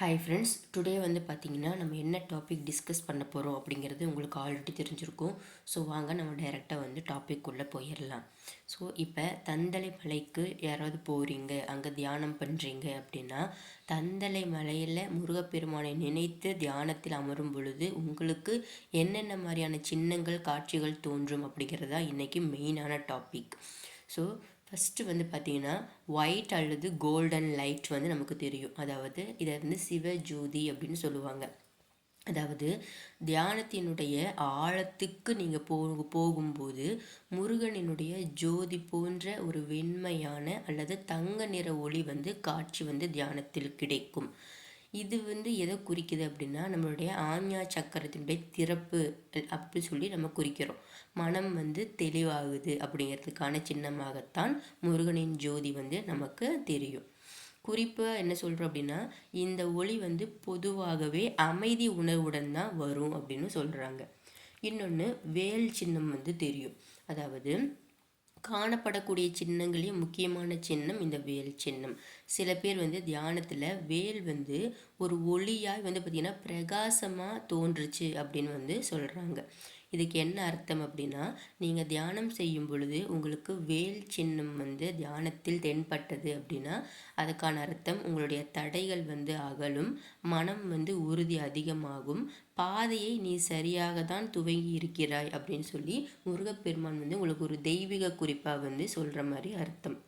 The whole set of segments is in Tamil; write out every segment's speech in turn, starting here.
ஹாய் ஃப்ரெண்ட்ஸ், டுடே பார்த்திங்கன்னா நம்ம என்ன டாபிக் டிஸ்கஸ் பண்ண போகிறோம் அப்படிங்கிறது உங்களுக்கு ஆல்ரெடி தெரிஞ்சிருக்கும். ஸோ வாங்க நம்ம டைரெக்டாக டாபிக்குள்ளே போயிடலாம். ஸோ இப்போ தந்தலை மலைக்கு யாராவது போகிறீங்க, அங்கே தியானம் பண்ணுறீங்க அப்படின்னா, தந்தலை மலையில் முருகப்பெருமானை நினைத்து தியானத்தில் அமரும் பொழுது உங்களுக்கு என்னென்ன மாதிரியான சின்னங்கள் காட்சிகள் தோன்றும் அப்படிங்கிறது தான் இன்றைக்கி மெயினான டாபிக். ஸோ ஃபஸ்ட்டு பார்த்தீங்கன்னா ஒயிட் அல்லது கோல்டன் லைட் நமக்கு தெரியும். அதாவது இதை சிவஜோதி அப்படின்னு சொல்லுவாங்க. அதாவது தியானத்தினுடைய ஆழத்துக்கு நீங்கள் போகும்போது முருகனினுடைய ஜோதி போன்ற ஒரு வெண்மையான அல்லது தங்க நிற ஒளி காட்சி தியானத்தில் கிடைக்கும். இது எதை குறிக்குது அப்படின்னா, நம்மளுடைய ஆஞ்ஞா சக்கரத்தினுடைய திறப்பு அப்படி சொல்லி நம்ம குறிக்கிறோம். மனம் தெளிவாகுது அப்படிங்கிறதுக்கான சின்னமாகத்தான் முருகனின் ஜோதி நமக்கு தெரியும். குறிப்பாக என்ன சொல்கிறோம் அப்படின்னா, இந்த ஒளி பொதுவாகவே அமைதி உணர்வுடன் தான் வரும் அப்படின்னு சொல்கிறாங்க. இன்னொன்று வேல் சின்னம் தெரியும். அதாவது காணப்படக்கூடிய சின்னங்களே முக்கியமான சின்னம் இந்த வேல் சின்னம். சில பேர் தியானத்தில் வேல் ஒரு ஒளியாய் பார்த்திங்கன்னா பிரகாசமாக தோன்றுச்சு அப்படின்னு சொல்கிறாங்க. இதுக்கு என்ன அர்த்தம் அப்படின்னா, நீங்கள் தியானம் செய்யும் பொழுது உங்களுக்கு வேல் சின்னம் தியானத்தில் தென்பட்டது அப்படின்னா அதுக்கான அர்த்தம் உங்களுடைய தடைகள் அகலும், மனம் உறுதி அதிகமாகும், பாதையை நீ சரியாக தான் துவங்கி இருக்கிறாய் அப்படின்னு சொல்லி முருகப்பெருமான் உங்களுக்கு ஒரு தெய்வீக குறிப்பாக சொல்கிற மாதிரி அர்த்தம்.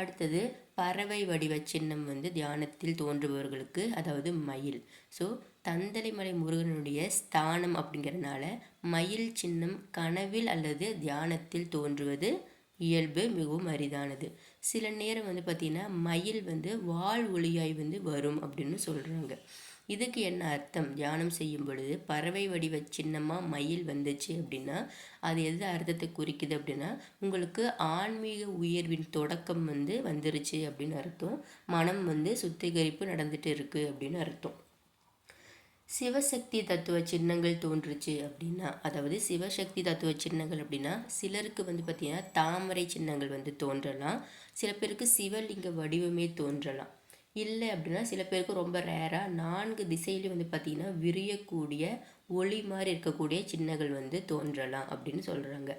அடுத்தது பறவை வடிவ சின்னம் தியானத்தில் தோன்றுபவர்களுக்கு, அதாவது மயில். ஸோ தந்தலைமலை முருகனுடைய ஸ்தானம் அப்படிங்கிறதுனால மயில் சின்னம் கனவில் அல்லது தியானத்தில் தோன்றுவது இயல்பு, மிகவும் அரிதானது. சில நேரம் பார்த்திங்கன்னா மயில் வால் ஒளியாய் வரும் அப்படின்னு சொல்கிறாங்க. இதுக்கு என்ன அர்த்தம்? தியானம் செய்யும் பொழுது பறவை வடிவ சின்னமாக மயில் வந்துச்சு அப்படின்னா அது எது அர்த்தத்தை குறிக்குது அப்படின்னா, உங்களுக்கு ஆன்மீக உயர்வின் தொடக்கம் வந்துருச்சு அப்படின்னு அர்த்தம். மனம் சுத்திகரிப்பு நடந்துட்டு இருக்கு அப்படின்னு அர்த்தம். சிவசக்தி தத்துவ சின்னங்கள் தோன்றுச்சு அப்படின்னா, அதாவது சிவசக்தி தத்துவ சின்னங்கள் அப்படின்னா சிலருக்கு பார்த்திங்கன்னா தாமரை சின்னங்கள் தோன்றலாம். சில பேருக்கு சிவலிங்க வடிவமே தோன்றலாம். இல்லை அப்படின்னா சில பேருக்கு ரொம்ப ரேராக 4 திசையிலையும் பார்த்திங்கன்னா விரியக்கூடிய ஒளி மாதிரி இருக்கக்கூடிய சின்னங்கள் தோன்றலாம் அப்படின்னு சொல்கிறாங்க.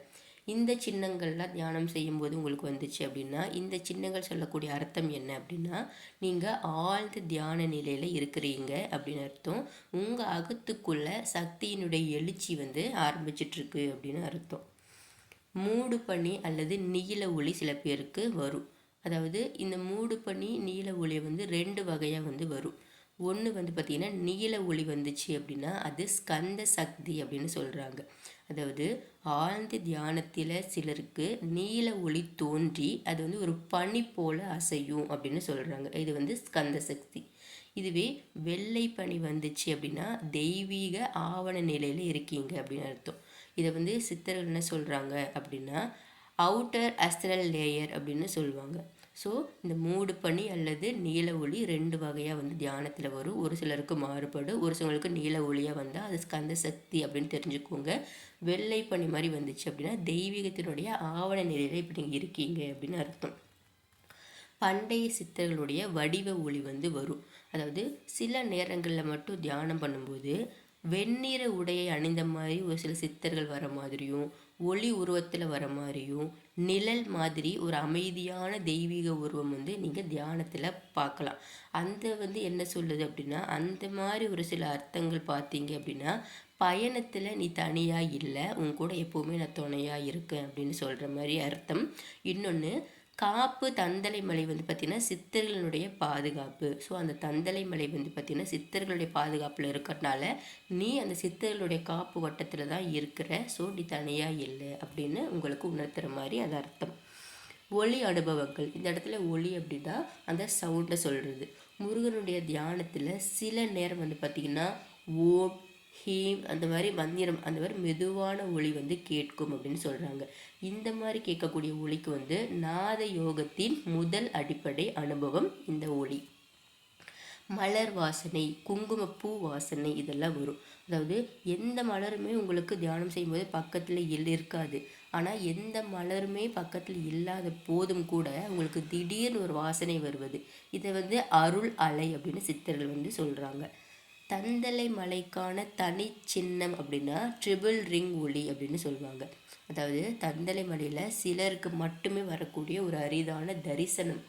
இந்த சின்னங்கள்லாம் தியானம் செய்யும்போது உங்களுக்கு வந்துச்சு அப்படின்னா, இந்த சின்னங்கள் சொல்லக்கூடிய அர்த்தம் என்ன அப்படின்னா, நீங்கள் ஆழ்ந்த தியான நிலையில் இருக்கிறீங்க அப்படின்னு அர்த்தம். உங்கள் அகத்துக்குள்ள சக்தியினுடைய எழுச்சி ஆரம்பிச்சிட்ருக்கு அப்படின்னு அர்த்தம். மூடு பனி அல்லது நீல ஒளி சில பேருக்கு வரும். அதாவது இந்த மூடு பனி நீல ஒளி 2 வகையாக வரும். ஒன்று பார்த்திங்கன்னா நீல ஒளி வந்துச்சு அப்படின்னா அது ஸ்கந்த சக்தி அப்படின்னு சொல்கிறாங்க. அதாவது ஆழ்ந்த தியானத்தில் சிலருக்கு நீல ஒளி தோன்றி அது ஒரு பனி போல அசையும் அப்படின்னு சொல்கிறாங்க. இது ஸ்கந்த சக்தி. இதுவே வெள்ளை பனி வந்துச்சு அப்படின்னா தெய்வீக ஆவண நிலையில் இருக்கீங்க அப்படின்னு அர்த்தம். இதை சித்தர்கள் என்ன சொல்கிறாங்க அப்படின்னா அவுட்டர் அஸ்ட்ரல் லேயர் அப்படின்னு சொல்லுவாங்க. ஸோ இந்த மூடு பனி அல்லது நீல ஒளி 2 வகையாக தியானத்தில் வரும். ஒரு சிலருக்கு மாறுபடும். ஒரு சிலருக்கு நீல ஒளியாக வந்தால் அது ஸ்கந்த சக்தி அப்படின்னு தெரிஞ்சுக்கோங்க. வெள்ளை பனி மாதிரி வந்துச்சு அப்படின்னா தெய்வீகத்தினுடைய ஆவண நிலையில் இப்படி நீங்கள் இருக்கீங்க அப்படின்னு அர்த்தம். பண்டைய சித்தர்களுடைய வடிவ ஒளி வரும். அதாவது சில நேரங்களில் மட்டும் தியானம் பண்ணும்போது வெண்ணிற உடையை அணிந்த மாதிரி ஒரு சில சித்தர்கள் வர மாதிரியும், ஒளி உருவத்தில் வர மாதிரியும், நிழல் மாதிரி ஒரு அமைதியான தெய்வீக உருவம் நீங்கள் தியானத்தில் பார்க்கலாம். அந்த என்ன சொல்லுது அப்படின்னா, அந்த மாதிரி ஒரு சில அர்த்தங்கள் பார்த்தீங்க அப்படின்னா பயணத்தில் நீ தனியாக இல்லை, உன் கூட எப்போவுமே நான் துணையாக இருக்கேன் அப்படின்னு சொல்கிற மாதிரி அர்த்தம். இன்னொன்று காப்பு தந்தலை மலை பார்த்திங்கன்னா சித்தர்களுடைய பாதுகாப்பு. ஸோ அந்த தந்தலை மலை பார்த்திங்கன்னா சித்தர்களுடைய பாதுகாப்பில் இருக்கிறதுனால நீ அந்த சித்தர்களுடைய காப்பு வட்டத்தில் தான் இருக்கிற. ஸோ நீ தனியாக இல்லை அப்படின்னு உங்களுக்கு உணர்த்துற மாதிரி அது அர்த்தம். ஒளி அனுபவங்கள், இந்த இடத்துல ஒளி அப்படின்னா அந்த சவுண்டை சொல்கிறது. முருகனுடைய தியானத்தில் சில நேரம் பார்த்திங்கன்னா ஓம் ஹீம் அந்த மாதிரி மந்திரம், அந்த மாதிரி மெதுவான ஒளி கேட்கும் அப்படின்னு சொல்கிறாங்க. இந்த மாதிரி கேட்கக்கூடிய ஒளிக்கு நாத யோகத்தின் முதல் அடிப்படை அனுபவம் இந்த ஒளி. மலர் வாசனை, குங்குமப்பூ வாசனை இதெல்லாம் வரும். அதாவது எந்த மலருமே உங்களுக்கு தியானம் செய்யும்போது பக்கத்தில் இருக்காது. ஆனால் எந்த மலருமே பக்கத்தில் இல்லாத போதும் கூட உங்களுக்கு திடீர்னு ஒரு வாசனை வருவது, இதை வந்து அருள் அலை அப்படின்னு சித்தர்கள் வந்து சொல்கிறாங்க. தந்தலை மலைக்கான தனி சின்னம் அப்படின்னா ட்ரிபிள் ரிங் ஒளி அப்படின்னு சொல்லுவாங்க. அதாவது தந்தலை மலையில் சிலருக்கு மட்டுமே வரக்கூடிய ஒரு அரிதான தரிசனம்.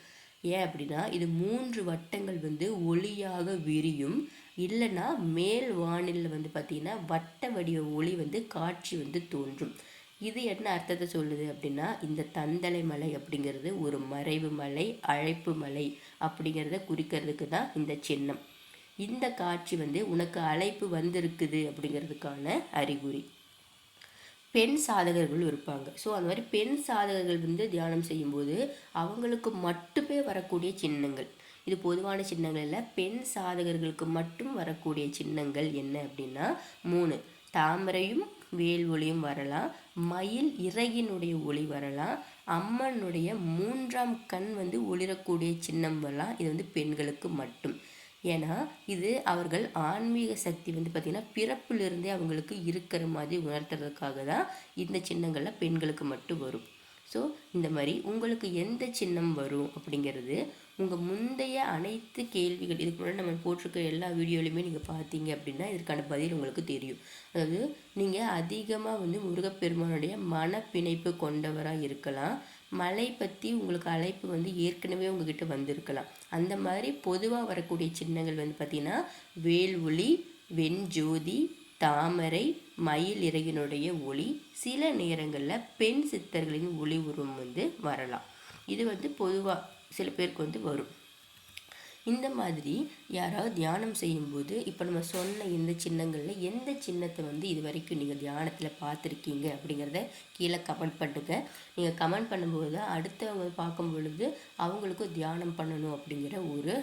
ஏன் அப்படின்னா இது 3 வட்டங்கள் வந்து ஒளியாக விரியும், இல்லைன்னா மேல் வானில் வந்து பார்த்திங்கன்னா வட்ட வடிவ ஒளி வந்து காட்சி வந்து தோன்றும். இது என்ன அர்த்தத்தை சொல்லுது அப்படின்னா, இந்த தந்தலை மலை அப்படிங்கிறது ஒரு மறைவு மலை, அழைப்பு மலை அப்படிங்கிறத குறிக்கிறதுக்கு தான் இந்த சின்னம். இந்த காட்சி வந்து உனக்கு அழைப்பு வந்திருக்குது அப்படிங்கிறதுக்கான அறிகுறி. பெண் சாதகர்கள் இருப்பாங்க. ஸோ அந்த மாதிரி பெண் சாதகர்கள் வந்து தியானம் செய்யும்போது அவங்களுக்கு மட்டுமே வரக்கூடிய சின்னங்கள், இது பொதுவான சின்னங்கள் இல்லை, பெண் சாதகர்களுக்கு மட்டும் வரக்கூடிய சின்னங்கள் என்ன அப்படின்னா 3. தாமரையும் வேல் ஒளியும் வரலாம், மயில் இறகினுடைய ஒளி வரலாம், அம்மனுடைய 3ஆம் கண் வந்து ஒளிரக்கூடிய சின்னம் வரலாம். இது வந்து பெண்களுக்கு மட்டும். ஏன்னா இது அவர்கள் ஆன்மீக சக்தி வந்து பார்த்திங்கன்னா பிறப்பிலிருந்தே அவங்களுக்கு இருக்கிற மாதிரி உணர்த்துறதுக்காக தான் இந்த சின்னங்கள்லாம் பெண்களுக்கு மட்டும் வரும். ஸோ இந்த மாதிரி உங்களுக்கு எந்த சின்னம் வரும் அப்படிங்கிறது உங்கள் முந்தைய அனைத்து கேள்விகள், இதுக்கு முன்னாடி நம்ம போட்டிருக்க எல்லா வீடியோலையுமே நீங்கள் பார்த்தீங்க அப்படின்னா இதற்கான பதில் உங்களுக்கு தெரியும். அதாவது நீங்கள் அதிகமாக வந்து முருகப்பெருமானுடைய மனப்பிணைப்பு கொண்டவராக இருக்கலாம், மலை பற்றி உங்களுக்கு அழைப்பு வந்து ஏற்கனவே உங்ககிட்ட வந்திருக்கலாம். அந்த மாதிரி பொதுவாக வரக்கூடிய சின்னங்கள் வந்து பார்த்திங்கன்னா வேல் ஒளி, வெண்ஜோதி, தாமரை, மயில் இறகினுடைய ஒளி, சில நேரங்களில் பெண் சித்தர்களின் ஒளி உருவம் வந்து வரலாம். இது வந்து பொதுவாக சில பேருக்கு வந்து வரும். இந்த மாதிரி யாராவது தியானம் செய்யும்போது இப்போ நம்ம சொன்ன இந்த சின்னங்களில் எந்த சின்னத்தை வந்து இது வரைக்கும் நீங்கள் தியானத்தில் பார்த்துருக்கீங்க அப்படிங்கிறத கீழே கமெண்ட் பண்ணுங்க. நீங்கள் கமெண்ட் பண்ணும்போது அடுத்தவங்க பார்க்கும் பொழுது அவங்களுக்கும் தியானம் பண்ணணும் அப்படிங்கிற ஒரு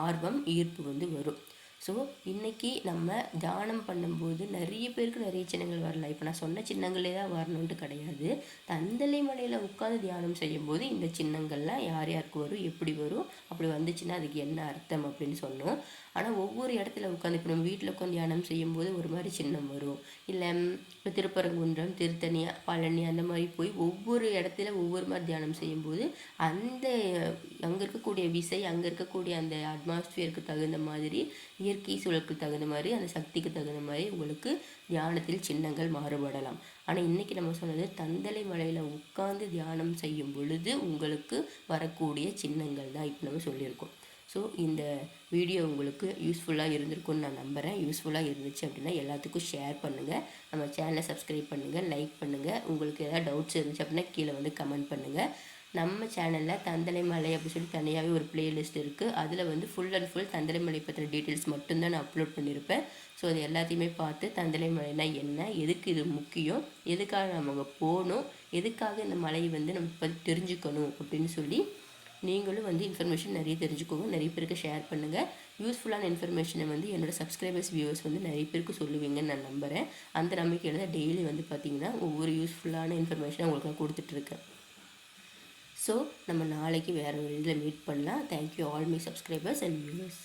ஆர்வம், ஈர்ப்பு வந்து வரும். ஸோ இன்றைக்கி நம்ம தியானம் பண்ணும்போது நிறைய பேருக்கு நிறைய சின்னங்கள் வரலாம். இப்போ நான் சொன்ன சின்னங்களே தான் வரணுன்ட்டு கிடையாது. தந்தலை மலையில் உட்காந்து தியானம் செய்யும்போது இந்த சின்னங்கள்லாம் யார் யாருக்கு வரும், எப்படி வரும், அப்படி வந்துச்சுன்னா அதுக்கு என்ன அர்த்தம் அப்படின்னு சொன்னோம். ஆனால் ஒவ்வொரு இடத்துல உட்காந்து இப்போ நம்ம வீட்டில் உட்காந்து தியானம் செய்யும்போது ஒரு மாதிரி சின்னம் வரும், இல்லை இப்போ திருப்பரங்குன்றம், திருத்தணி, பழனி அந்த மாதிரி போய் ஒவ்வொரு இடத்துல ஒவ்வொரு மாதிரி தியானம் செய்யும்போது அந்த அங்கே இருக்கக்கூடிய விசை, அங்கே இருக்கக்கூடிய அந்த அட்மாஸ்பியருக்கு தகுந்த மாதிரி, இயற்கை சூழலுக்கு தகுந்த மாதிரி, அந்த சக்திக்கு தகுந்த மாதிரி உங்களுக்கு தியானத்தில் சின்னங்கள் மாறுபடலாம். ஆனால் இன்றைக்கி நம்ம சொன்னது தந்தலை மலையில் உட்கார்ந்து தியானம் செய்யும் பொழுது உங்களுக்கு வரக்கூடிய சின்னங்கள் தான் இப்போ நம்ம சொல்லியிருக்கோம். ஸோ இந்த வீடியோ உங்களுக்கு யூஸ்ஃபுல்லாக இருந்திருக்கும்னு நான் நம்புகிறேன். யூஸ்ஃபுல்லாக இருந்துச்சு அப்படின்னா எல்லாத்துக்கும் ஷேர் பண்ணுங்கள், நம்ம சேனலை சப்ஸ்கிரைப் பண்ணுங்கள், லைக் பண்ணுங்கள். உங்களுக்கு ஏதாவது டவுட்ஸ் இருந்துச்சு அப்படின்னா கீழே வந்து கமெண்ட் பண்ணுங்கள். நம்ம சேனலில் தந்தலை மலை அப்படி சொல்லி தனியாகவே ஒரு பிளேலிஸ்ட் இருக்குது. அதில் வந்து ஃபுல் அண்ட் ஃபுல் தந்தலை மலை பற்றின டீட்டெயில்ஸ் மட்டும்தான் நான் அப்லோட் பண்ணியிருப்பேன். ஸோ அது எல்லாத்தையுமே பார்த்து தந்தலை மலைனா என்ன, எதுக்கு இது முக்கியம், எதுக்காக நம்ம அங்கே போகணும், எதுக்காக இந்த மலையை வந்து நம்ம பற்றி தெரிஞ்சுக்கணும் அப்படின்னு சொல்லி நீங்களும் வந்து இன்ஃபர்மேஷன் நிறைய தெரிஞ்சுக்கோங்க, நிறைய பேருக்கு ஷேர் பண்ணுங்கள். யூஸ்ஃபுல்லான இன்ஃபர்மேஷனை வந்து என்னோடய சப்ஸ்கிரைபர்ஸ், வியூவர்ஸ் வந்து நிறைய பேருக்கு சொல்லுவீங்கன்னு நான் நம்புகிறேன். அந்த நம்பிக்கையில் தான் டெய்லி வந்து பார்த்திங்கன்னா ஒவ்வொரு யூஸ்ஃபுல்லான இன்ஃபர்மேஷனை உங்களுக்கு நான் கொடுத்துட்ருக்கேன். ஸோ நம்ம நாளைக்கு வேறு ஒரு இதில் மீட் பண்ணலாம். Thank you all my subscribers and viewers.